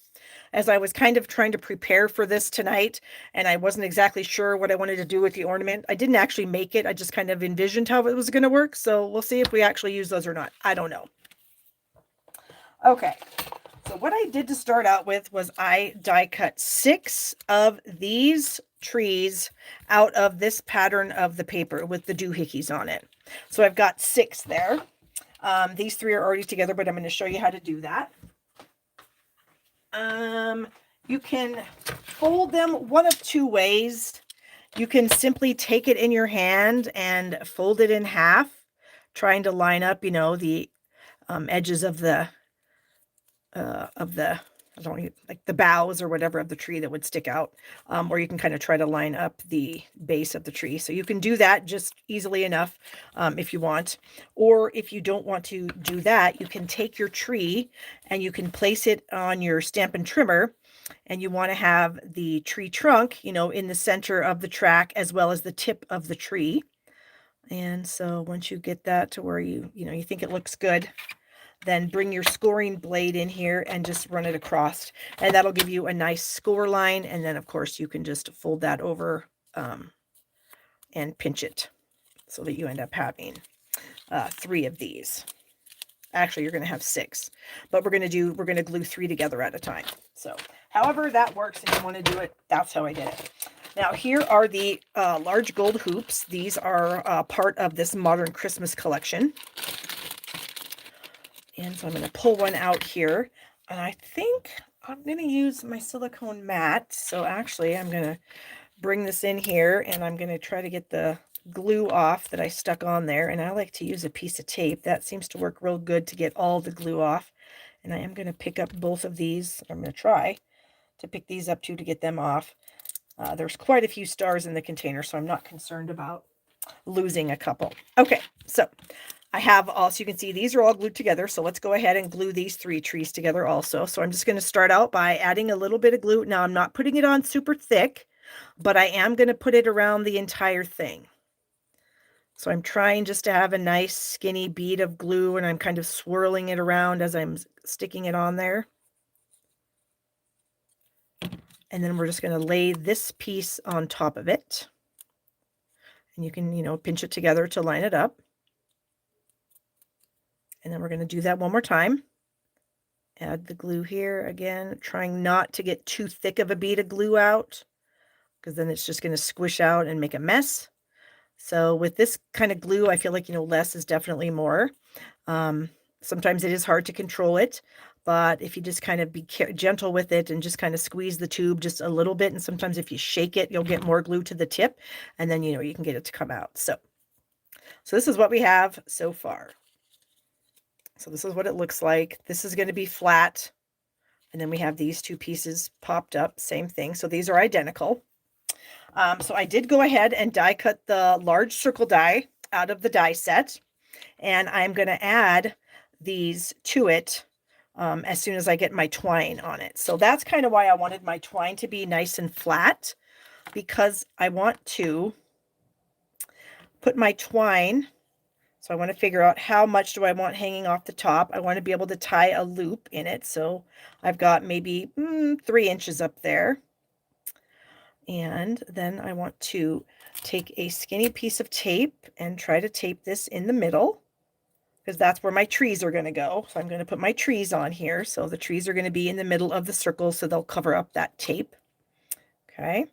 As I was kind of trying to prepare for this tonight, and I wasn't exactly sure what I wanted to do with the ornament. I didn't actually make it. I just kind of envisioned how it was going to work. So we'll see if we actually use those or not. I don't know. Okay. So what I did to start out with was I die cut 6 of these trees out of this pattern of the paper with the doohickeys on it. So I've got 6 there. These 3 are already together, but I'm going to show you how to do that. You can fold them one of 2 ways. You can simply take it in your hand and fold it in half, trying to line up, you know, the edges of the I don't know, like the boughs or whatever of the tree that would stick out. Or you can kind of try to line up the base of the tree. So you can do that just easily enough if you want. Or if you don't want to do that, you can take your tree and you can place it on your Stampin' Trimmer, and you want to have the tree trunk, you know, in the center of the track as well as the tip of the tree. And so once you get that to where you think it looks good, then bring your scoring blade in here and just run it across, and that'll give you a nice score line. And then of course you can just fold that over and pinch it so that you end up having 3 of these. Actually, you're going to have 6, but we're going to glue 3 together at a time. So however that works, if you want to do it, that's how I did it. Now here are the large gold hoops. These are part of this Modern Christmas collection. And so I'm going to pull one out here, and I think I'm going to use my silicone mat. So actually I'm going to bring this in here, and I'm going to try to get the glue off that I stuck on there. And I like to use a piece of tape. That seems to work real good to get all the glue off. And I am going to pick up both of these. I'm going to try to pick these up too to get them off. There's quite a few stars in the container, so I'm not concerned about losing a couple. Okay, so I have also, you can see these are all glued together. So let's go ahead and glue these 3 trees together also. So I'm just going to start out by adding a little bit of glue. Now I'm not putting it on super thick, but I am going to put it around the entire thing. So I'm trying just to have a nice skinny bead of glue, and I'm kind of swirling it around as I'm sticking it on there. And then we're just going to lay this piece on top of it. And you can, pinch it together to line it up. And then we're going to do that one more time. Add the glue here again, trying not to get too thick of a bead of glue out, because then it's just going to squish out and make a mess. So with this kind of glue, I feel like, less is definitely more. Sometimes it is hard to control it, but if you just kind of be gentle with it and just kind of squeeze the tube just a little bit, and sometimes if you shake it, you'll get more glue to the tip, and then, you can get it to come out. So this is what we have so far. So this is what it looks like. This is going to be flat. And then we have these 2 pieces popped up, same thing. So these are identical. So I did go ahead and die cut the large circle die out of the die set. And I'm going to add these to it as soon as I get my twine on it. So that's kind of why I wanted my twine to be nice and flat, because I want to put my twine. So I want to figure out how much do I want hanging off the top. I want to be able to tie a loop in it. So I've got maybe 3 inches up there. And then I want to take a skinny piece of tape and try to tape this in the middle, because that's where my trees are going to go. So I'm going to put my trees on here. So the trees are going to be in the middle of the circle, so they'll cover up that tape. Okay.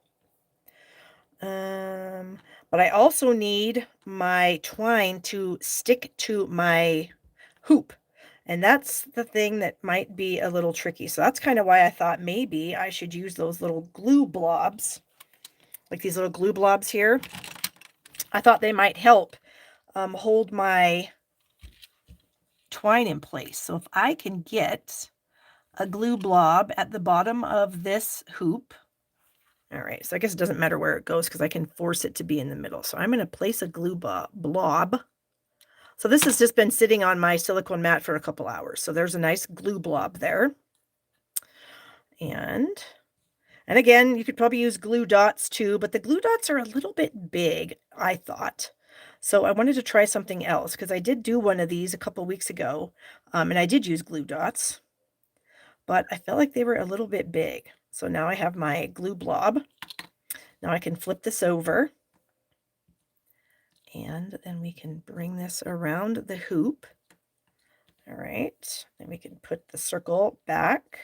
But I also need my twine to stick to my hoop. And that's the thing that might be a little tricky. So that's kind of why I thought maybe I should use those little glue blobs, like these little glue blobs here. I thought they might help hold my twine in place. So if I can get a glue blob at the bottom of this hoop. All right, so I guess it doesn't matter where it goes because I can force it to be in the middle. So I'm going to place a glue blob. So this has just been sitting on my silicone mat for a couple hours. So there's a nice glue blob there. And again, you could probably use glue dots too, but the glue dots are a little bit big, I thought. So I wanted to try something else because I did do one of these a couple weeks ago, and I did use glue dots, but I felt like they were a little bit big. So now I have my glue blob. Now I can flip this over, and then we can bring this around the hoop. All right, then we can put the circle back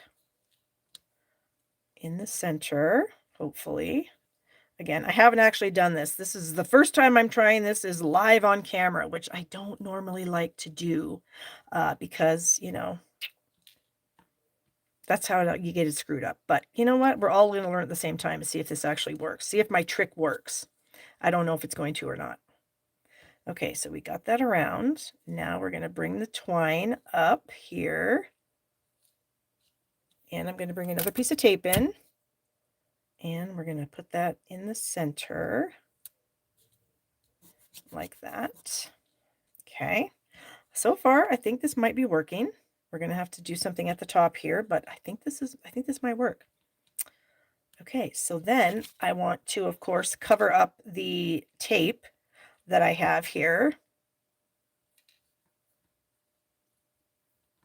in the center, hopefully. Again, I haven't actually done this. This is the first time I'm trying this is live on camera, which I don't normally like to do because, you know, that's how you get it screwed up. But you know what? We're all going to learn at the same time and see if this actually works. See if my trick works. I don't know if it's going to or not. Okay, so we got that around. Now we're going to bring the twine up here. And I'm going to bring another piece of tape in. And we're going to put that in the center. Like that. Okay. So far, I think this might be working. We're going to have to do something at the top here, but I think this might work. Okay, so then I want to, of course, cover up the tape that I have here.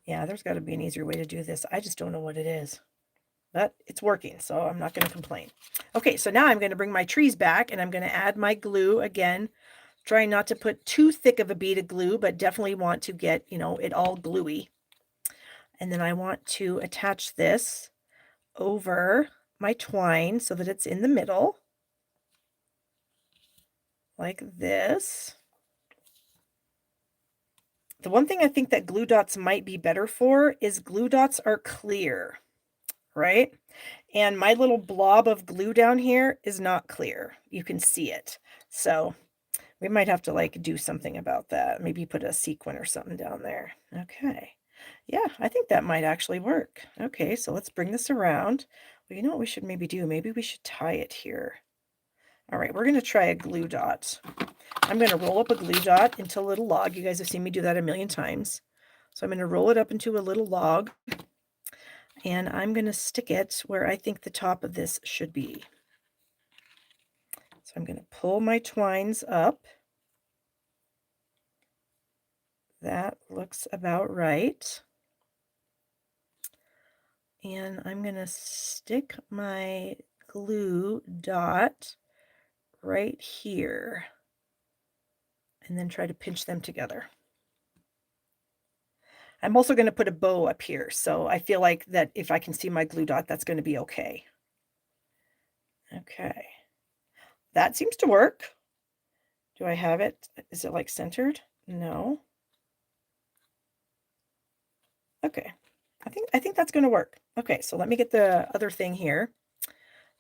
Yeah, there's got to be an easier way to do this. I just don't know what it is, but it's working, so I'm not going to complain. Okay, so now I'm going to bring my trees back, and I'm going to add my glue again. Trying not to put too thick of a bead of glue, but definitely want to get, you know, it all gluey. And then I want to attach this over my twine so that it's in the middle, like this. The one thing I think that glue dots might be better for is glue dots are clear, right? And my little blob of glue down here is not clear. You can see it. So we might have to like do something about that. Maybe put a sequin or something down there. Okay. Yeah, I think that might actually work. Okay, so let's bring this around. Well, you know what we should maybe do? Maybe we should tie it here. All right, we're going to try a glue dot. I'm going to roll up a glue dot into a little log. You guys have seen me do that a million times. So I'm going to roll it up into a little log, and I'm going to stick it where I think the top of this should be. So I'm going to pull my twines up. That looks about right. And I'm going to stick my glue dot right here and then try to pinch them together. I'm also going to put a bow up here, so I feel like that if I can see my glue dot, that's going to be okay. Okay. That seems to work. Do I have it? Is it like centered? No. Okay. I think that's going to work. Okay, so let me get the other thing here.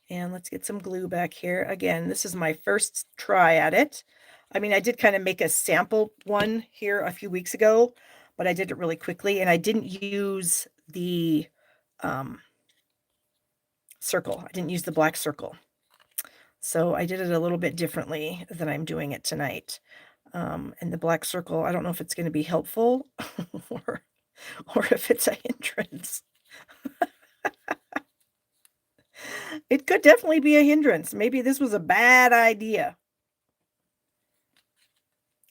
And let's get some glue back here. Again, this is my first try at it. I mean, I did kind of make a sample one here a few weeks ago, but I did it really quickly, and I didn't use the circle. I didn't use the black circle. So I did it a little bit differently than I'm doing it tonight. And the black circle, I don't know if it's going to be helpful or if it's a hindrance. It could definitely be a hindrance. Maybe this was a bad idea.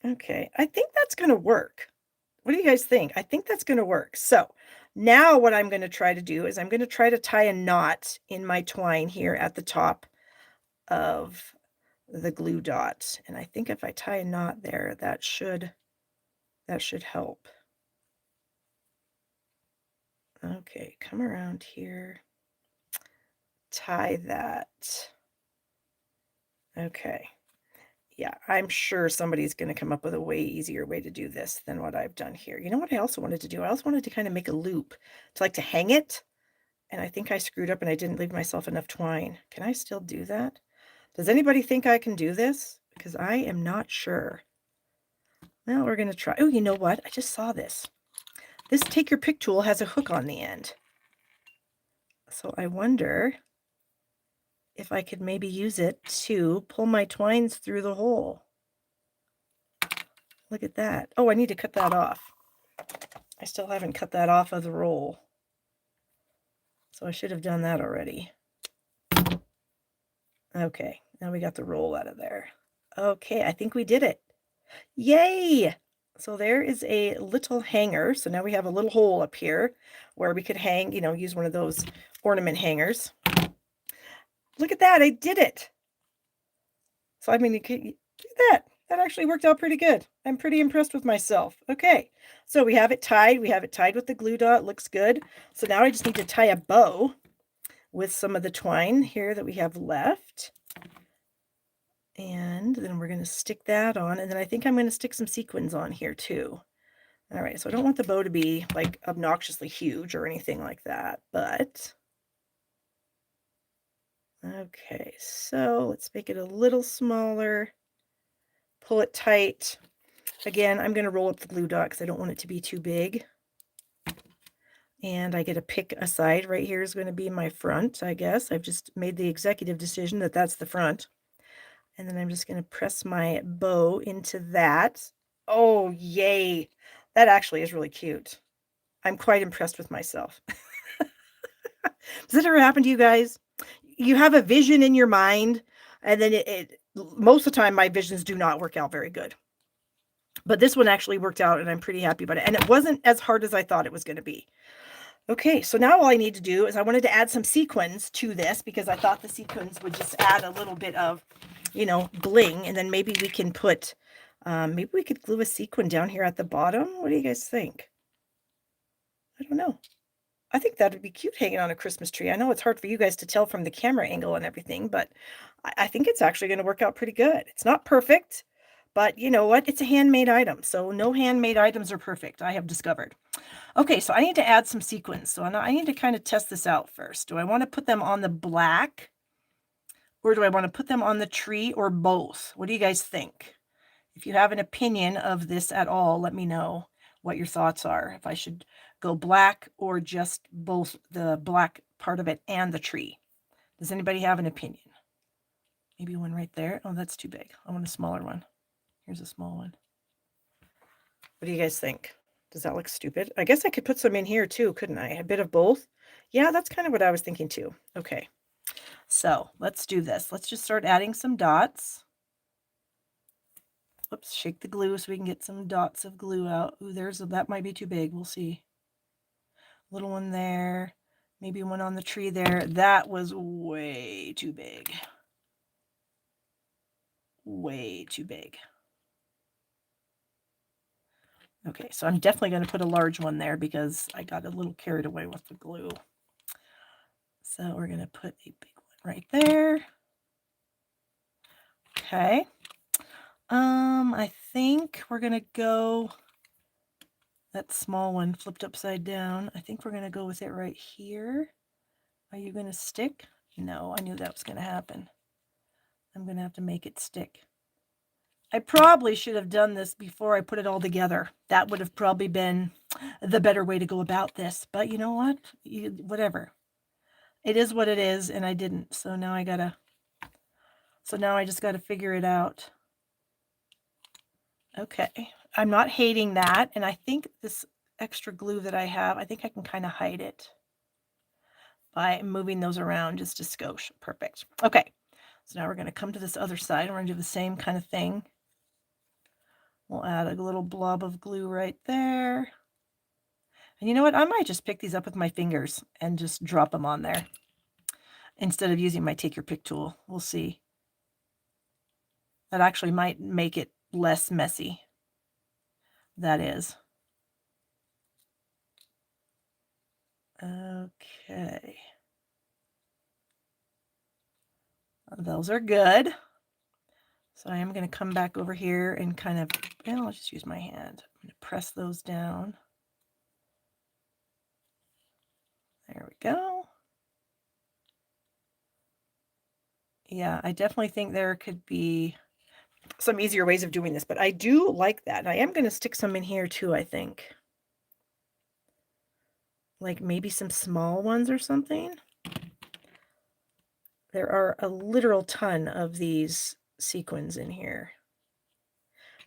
Okay, I think that's going to work. What do you guys think? I think that's going to work. So now what I'm going to try to do is I'm going to try to tie a knot in my twine here at the top of the glue dot. And I think if I tie a knot there, that should help. Okay, come around here. Tie that. Okay. Yeah, I'm sure somebody's going to come up with a way easier way to do this than what I've done here. You know what I also wanted to do? I also wanted to kind of make a loop to hang it. And I think I screwed up and I didn't leave myself enough twine. Can I still do that? Does anybody think I can do this? because I am not sure. Well, we're going to try. Oh, you know what? I just saw this. This take your pick tool has a hook on the end. So I wonder if I could maybe use it to pull my twines through the hole. Look at that. Oh, I need to cut that off. I still haven't cut that off of the roll. So I should have done that already. Okay, now we got the roll out of there. Okay, I think we did it. Yay! So there is a little hanger. So now we have a little hole up here where we could hang, use one of those ornament hangers. Look at that, I did it. So I mean, you can do that. That actually worked out pretty good. I'm pretty impressed with myself. Okay, so we have it tied. We have it tied with the glue dot. Looks good. So now I just need to tie a bow with some of the twine here that we have left. And then we're going to stick that on. And then I think I'm going to stick some sequins on here too. All right, so I don't want the bow to be like obnoxiously huge or anything like that, but okay, so let's make it a little smaller. Pull it tight. Again, I'm going to roll up the glue dot because I don't want it to be too big. And I get to pick a side. Right here is going to be my front, I guess. I've just made the executive decision that that's the front. And then I'm just going to press my bow into that. Oh, yay. That actually is really cute. I'm quite impressed with myself. Does it ever happen to you guys? You have a vision in your mind, and then most of the time my visions do not work out very good. But this one actually worked out, and I'm pretty happy about it. And it wasn't as hard as I thought it was going to be. Okay, so now all I need to do is I wanted to add some sequins to this because I thought the sequins would just add a little bit of, bling. And then maybe we can put, maybe we could glue a sequin down here at the bottom. What do you guys think? I don't know. I think that would be cute hanging on a Christmas tree. I know it's hard for you guys to tell from the camera angle and everything, but I think it's actually going to work out pretty good. It's not perfect, but you know what? It's a handmade item. So no handmade items are perfect, I have discovered. Okay, so I need to add some sequins. So I need to kind of test this out first. Do I want to put them on the black, or do I want to put them on the tree, or both? What do you guys think? If you have an opinion of this at all, let me know what your thoughts are. If I should go black or just both the black part of it and the tree. Does anybody have an opinion? Maybe one right there. Oh, that's too big. I want a smaller one. Here's a small one. What do you guys think? Does that look stupid? I guess I could put some in here too, couldn't I? A bit of both. Yeah, that's kind of what I was thinking too. Okay, so let's do this. Let's just start adding some dots. Oops, shake the glue so we can get some dots of glue out. Ooh, that might be too big. We'll see. Little one there. Maybe one on the tree there. That was way too big. Way too big. Okay, so I'm definitely going to put a large one there because I got a little carried away with the glue. So we're going to put a big one right there. Okay. I think we're going to go, that small one flipped upside down. I think we're going to go with it right here. Are you going to stick? No, I knew that was going to happen. I'm going to have to make it stick. I probably should have done this before I put it all together. That would have probably been the better way to go about this. But you know what? Whatever. It is what it is, and I didn't. So now I just got to figure it out. Okay. I'm not hating that. And I think this extra glue that I have, I think I can kind of hide it by moving those around just a skosh. Perfect. Okay. So now we're going to come to this other side. We're going to do the same kind of thing. We'll add a little blob of glue right there. And you know what? I might just pick these up with my fingers and just drop them on there instead of using my take your pick tool. We'll see. That actually might make it less messy. That is. Okay. Those are good. So I am going to come back over here and kind of, well, I'll just use my hand. I'm going to press those down. There we go. Yeah, I definitely think there could be some easier ways of doing this, but I do like that. And I am going to stick some in here too, I think. Like maybe some small ones or something. There are a literal ton of these sequins in here,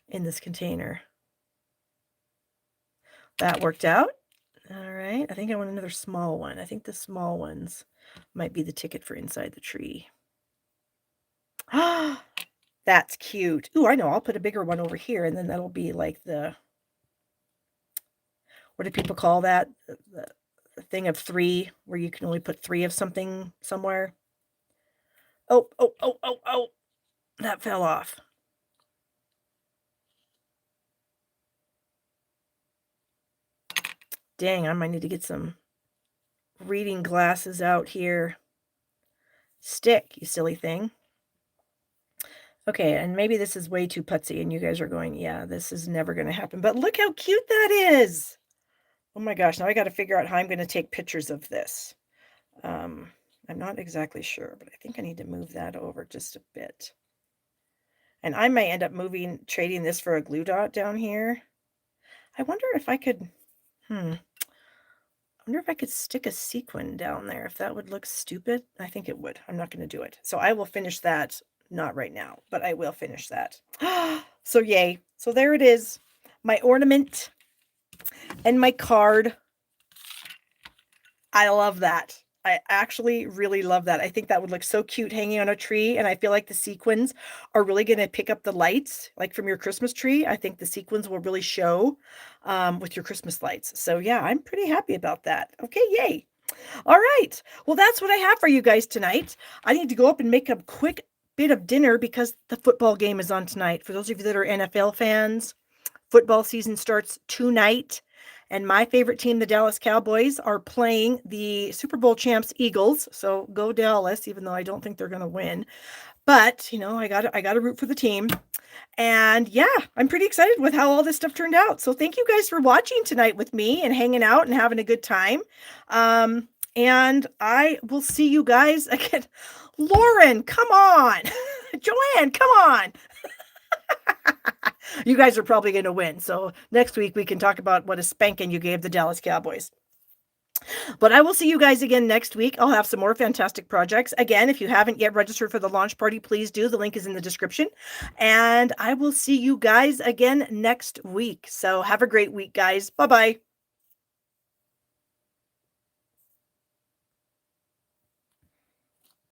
in this container. That worked out. All right, I think I want another small one. I think the small ones might be the ticket for inside the tree. Ah, that's cute. Ooh, I know, I'll put a bigger one over here, and then that'll be like the, what do people call that? The thing of 3, where you can only put 3 of something somewhere. Oh, oh, oh, oh, oh, that fell off. Dang, I might need to get some reading glasses out here. Stick, you silly thing. Okay, and maybe this is way too putsy, and you guys are going, yeah, this is never going to happen. But look how cute that is. Oh my gosh, now I got to figure out how I'm going to take pictures of this. I'm not exactly sure, but I think I need to move that over just a bit. And I may end up trading this for a glue dot down here. I wonder if I could, I wonder if I could stick a sequin down there, if that would look stupid. I think it would. I'm not going to do it. So I will finish that. Not right now, but I will finish that. So yay. So there it is. My ornament and my card. I love that. I actually really love that. I think that would look so cute hanging on a tree, and I feel like the sequins are really going to pick up the lights, like from your Christmas tree. I think the sequins will really show with your Christmas lights. So yeah, I'm pretty happy about that. Okay, yay. All right. Well, that's what I have for you guys tonight. I need to go up and make a quick bit of dinner because the football game is on tonight. For those of you that are NFL fans, football season starts tonight. And my favorite team, the Dallas Cowboys, are playing the Super Bowl champs Eagles. So go Dallas, even though I don't think they're going to win. But, you know, I got to root for the team. And yeah, I'm pretty excited with how all this stuff turned out. So thank you guys for watching tonight with me and hanging out and having a good time. And I will see you guys again. Lauren, come on. Joanne, come on. You guys are probably going to win. So next week we can talk about what a spanking you gave the Dallas Cowboys. But I will see you guys again next week. I'll have some more fantastic projects. Again, if you haven't yet registered for the launch party, please do. The link is in the description. And I will see you guys again next week. So have a great week, guys. Bye-bye.